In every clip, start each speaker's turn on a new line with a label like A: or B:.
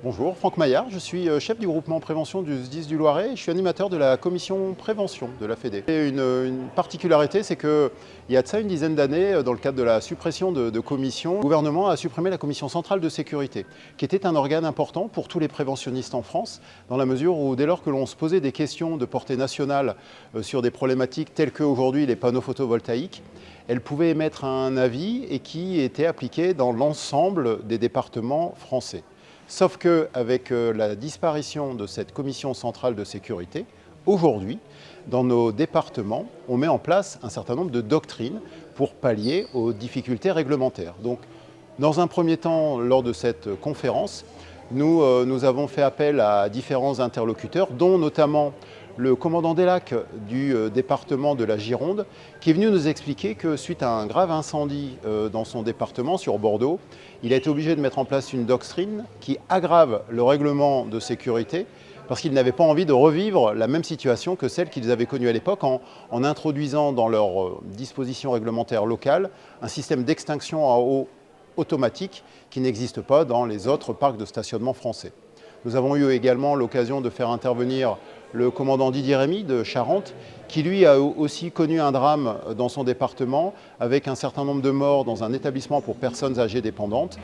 A: Bonjour, Franck Maillard, je suis chef du groupement prévention du SDIS du Loiret et je suis animateur de la commission prévention de la Fédé. Et une particularité, c'est qu'il y a de ça une dizaine d'années, dans le cadre de la suppression de commissions, le gouvernement a supprimé la commission centrale de sécurité, qui était un organe important pour tous les préventionnistes en France, dans la mesure où dès lors que l'on se posait des questions de portée nationale sur des problématiques telles qu'aujourd'hui les panneaux photovoltaïques, elle pouvait émettre un avis et qui était appliqué dans l'ensemble des départements français. Sauf qu'avec la disparition de cette commission centrale de sécurité, aujourd'hui, dans nos départements, on met en place un certain nombre de doctrines pour pallier aux difficultés réglementaires. Donc, dans un premier temps, lors de cette conférence, nous avons fait appel à différents interlocuteurs, dont notamment le commandant des lacs du département de la Gironde, qui est venu nous expliquer que suite à un grave incendie dans son département, sur Bordeaux, il a été obligé de mettre en place une doctrine qui aggrave le règlement de sécurité parce qu'ils n'avaient pas envie de revivre la même situation que celle qu'ils avaient connue à l'époque en introduisant dans leurs dispositions réglementaires locales un système d'extinction à eau automatique qui n'existe pas dans les autres parcs de stationnement français. Nous avons eu également l'occasion de faire intervenir le commandant Didier Rémy de Charente, qui lui a aussi connu un drame dans son département avec un certain nombre de morts dans un établissement pour personnes âgées dépendantes.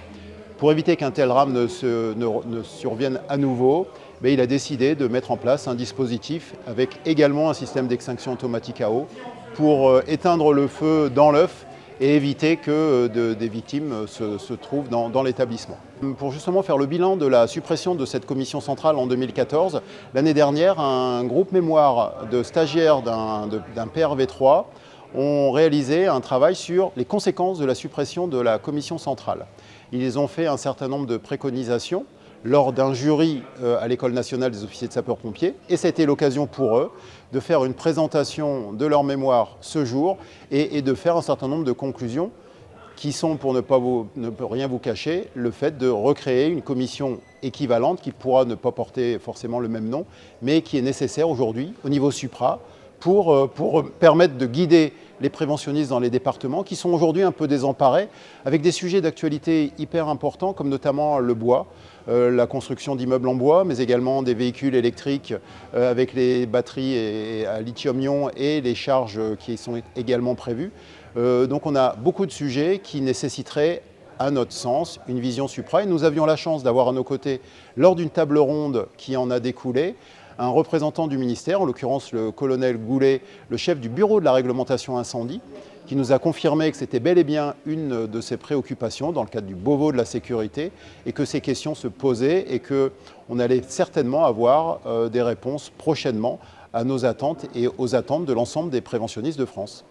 A: Pour éviter qu'un tel drame ne survienne à nouveau, il a décidé de mettre en place un dispositif avec également un système d'extinction automatique à eau pour éteindre le feu dans l'œuf et éviter que des victimes se trouvent dans l'établissement. Pour justement faire le bilan de la suppression de cette commission centrale en 2014, l'année dernière, un groupe mémoire de stagiaires d'un PRV3 ont réalisé un travail sur les conséquences de la suppression de la commission centrale. Ils ont fait un certain nombre de préconisations lors d'un jury à l'École nationale des officiers de sapeurs-pompiers et ça a été l'occasion pour eux de faire une présentation de leur mémoire ce jour et de faire un certain nombre de conclusions qui sont, pour ne rien vous cacher, le fait de recréer une commission équivalente qui pourra ne pas porter forcément le même nom, mais qui est nécessaire aujourd'hui au niveau supra pour permettre de guider les préventionnistes dans les départements qui sont aujourd'hui un peu désemparés avec des sujets d'actualité hyper importants comme notamment le bois, la construction d'immeubles en bois, mais également des véhicules électriques avec les batteries à lithium-ion et les charges qui sont également prévues. Donc on a beaucoup de sujets qui nécessiteraient, à notre sens, une vision supra. Et nous avions la chance d'avoir à nos côtés, lors d'une table ronde qui en a découlé, un représentant du ministère, en l'occurrence le colonel Goulet, le chef du bureau de la réglementation incendie, qui nous a confirmé que c'était bel et bien une de ses préoccupations dans le cadre du Beauvau de la sécurité et que ces questions se posaient et qu'on allait certainement avoir des réponses prochainement à nos attentes et aux attentes de l'ensemble des préventionnistes de France.